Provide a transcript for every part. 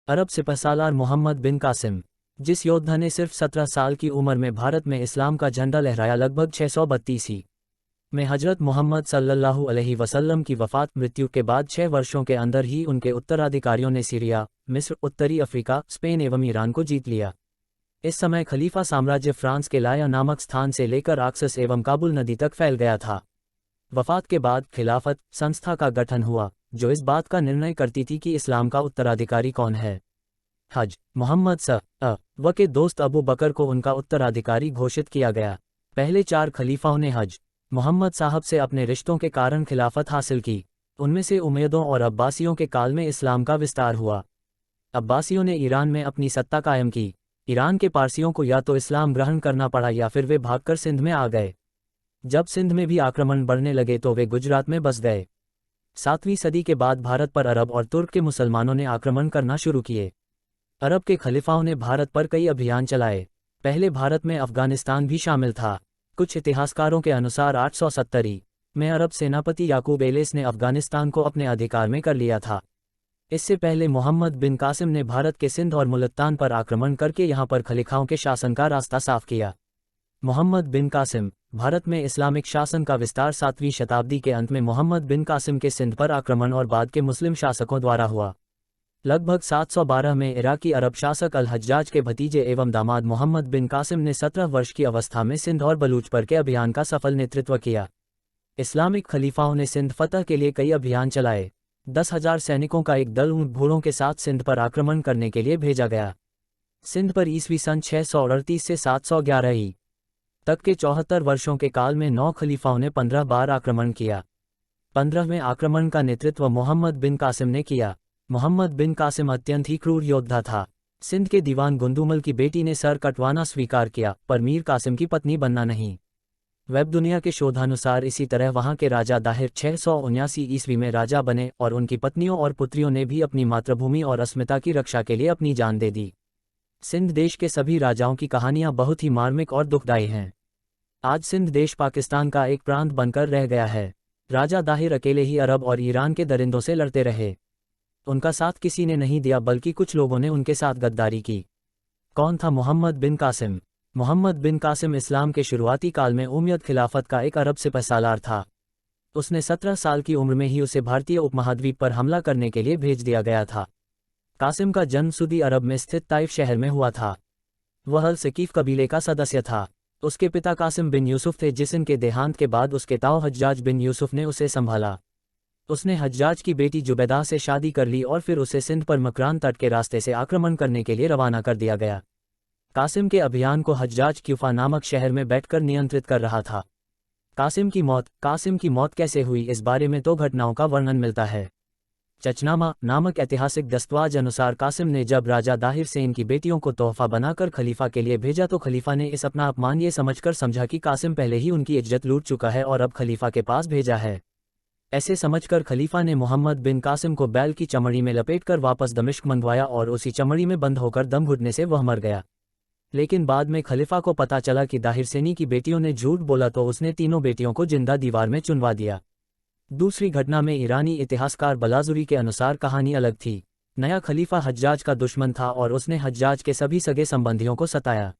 अरब सिपहसालार मोहम्मद बिन कासिम, जिस योद्धा ने सिर्फ 17 साल की उम्र में भारत में इस्लाम का झंडा लहराया, लगभग 632 में हजरत मोहम्मद सल्लल्लाहु अलैहि वसल्लम की वफ़ात मृत्यु के बाद 6 वर्षों के अंदर ही उनके उत्तराधिकारियों ने सीरिया, मिस्र, उत्तरी अफ्रीका, स्पेन एवं ईरान को जीत लिया। इस समय खलीफा साम्राज्य फ्रांस के लाया नामक स्थान से लेकर आक्सस एवं काबुल नदी तक फैल गया था। वफ़ात के बाद खिलाफत संस्था का गठन हुआ, जो इस बात का निर्णय करती थी कि इस्लाम का उत्तराधिकारी कौन है। हज मोहम्मद व के दोस्त अबू बकर को उनका उत्तराधिकारी घोषित किया गया। पहले 4 खलीफाओं ने हज मोहम्मद साहब से अपने रिश्तों के कारण खिलाफत हासिल की। उनमें से उमैयदों और अब्बासियों के काल में इस्लाम का विस्तार हुआ। अब्बासियों ने ईरान में अपनी सत्ता कायम की। ईरान के पारसियों को या तो इस्लाम ग्रहण करना पड़ा या फिर वे भागकर सिंध में आ गए। जब सिंध में भी आक्रमण बढ़ने लगे तो वे गुजरात में बस गए। 7वीं सदी के बाद भारत पर अरब और तुर्क के मुसलमानों ने आक्रमण करना शुरू किए। अरब के खलीफाओं ने भारत पर कई अभियान चलाए। पहले भारत में अफगानिस्तान भी शामिल था। कुछ इतिहासकारों के अनुसार 870 में अरब सेनापति याकूब एलिस ने अफगानिस्तान को अपने अधिकार में कर लिया था। इससे पहले मोहम्मद बिन कासिम ने भारत के सिंध और मुल्तान पर आक्रमण करके यहाँ पर खलीफाओं के शासन का रास्ता साफ किया। मोहम्मद बिन कासिम, भारत में इस्लामिक शासन का विस्तार 7वीं शताब्दी के अंत में मोहम्मद बिन कासिम के सिंध पर आक्रमण और बाद के मुस्लिम शासकों द्वारा हुआ। लगभग 712 में इराकी अरब शासक अल हज्जाज के भतीजे एवं दामाद मोहम्मद बिन कासिम ने 17 वर्ष की अवस्था में सिंध और बलूच पर के अभियान का सफल नेतृत्व किया। इस्लामिक खलीफाओं ने सिंध फतह के लिए कई अभियान चलाए। 10,000 सैनिकों का एक दल ऊंट घोड़ों के साथ सिंध पर आक्रमण करने के लिए भेजा गया। सिंध पर ईस्वी सन 638 से 711 तक के 74 वर्षों के काल में 9 खलीफाओं ने 15 बार आक्रमण किया। 15वें आक्रमण का नेतृत्व मोहम्मद बिन कासिम ने किया। मोहम्मद बिन कासिम अत्यंत ही क्रूर योद्धा था। सिंध के दीवान गुंदुमल की बेटी ने सर कटवाना स्वीकार किया, पर मीर कासिम की पत्नी बनना नहीं। वेब दुनिया के शोधानुसार इसी तरह वहां के राजा दाहिर 679 ईस्वी में राजा बने और उनकी पत्नियों और पुत्रियों ने भी अपनी मातृभूमि और अस्मिता की रक्षा के लिए अपनी जान दे दी। सिंध देश के सभी राजाओं की कहानियां बहुत ही मार्मिक और दुखदायी हैं। आज सिंध देश पाकिस्तान का एक प्रांत बनकर रह गया है। राजा दाहिर अकेले ही अरब और ईरान के दरिंदों से लड़ते रहे। उनका साथ किसी ने नहीं दिया, बल्कि कुछ लोगों ने उनके साथ गद्दारी की। कौन था मोहम्मद बिन कासिम? मोहम्मद बिन कासिम इस्लाम के शुरुआती काल में उमय्यद खिलाफत का एक अरब सिपहसालार था। उसने 17 साल की उम्र में ही उसे भारतीय उपमहाद्वीप पर हमला करने के लिए भेज दिया गया था। कासिम का जन्म सऊदी अरब में स्थित ताइफ शहर में हुआ था। वह अल सकीफ कबीले का सदस्य था। उसके पिता कासिम बिन यूसुफ थे, जिसके देहांत के बाद उसके ताऊ हज्जाज बिन यूसुफ ने उसे संभाला। उसने हज्जाज की बेटी जुबैदा से शादी कर ली और फिर उसे सिंध पर मकरान तट के रास्ते से आक्रमण करने के लिए रवाना कर दिया गया। कासिम के अभियान को हज्जाज क्यूफा नामक शहर में बैठकर नियंत्रित कर रहा था। कासिम की मौत कैसे हुई, इस बारे में 2 घटनाओं का वर्णन मिलता है। चचनामा नामक ऐतिहासिक दस्तावेज अनुसार कासिम ने जब राजा दाहिर से इनकी बेटियों को तोहफा बनाकर खलीफा के लिए भेजा तो खलीफा ने इस अपना अपमान ये समझकर समझा कि कासिम पहले ही उनकी इज्जत लूट चुका है और अब खलीफा के पास भेजा है। ऐसे समझकर खलीफा ने मोहम्मद बिन कासिम को बैल की चमड़ी में लपेटकर वापस दमिश्क मंगवाया और उसी चमड़ी में बंद होकर दम घुटने से वह मर गया। लेकिन बाद में खलीफा को पता चला कि दाहिर सेनी की बेटियों ने झूठ बोला तो उसने तीनों बेटियों को जिंदा दीवार में चुनवा दिया। दूसरी घटना में ईरानी इतिहासकार बलाजुरी के अनुसार कहानी अलग थी। नया खलीफा हज्जाज का दुश्मन था और उसने हज्जाज के सभी सगे संबंधियों को सताया।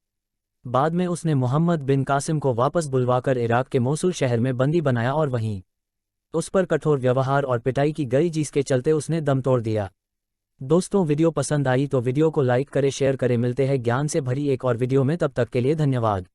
बाद में उसने मोहम्मद बिन कासिम को वापस बुलवाकर इराक के मोसुल शहर में बंदी बनाया और वहीं उस पर कठोर व्यवहार और पिटाई की गई, जिसके चलते उसने दम तोड़ दिया। दोस्तों, वीडियो पसंद आई तो वीडियो को लाइक करें, शेयर करें। मिलते हैं ज्ञान से भरी एक और वीडियो में, तब तक के लिए धन्यवाद।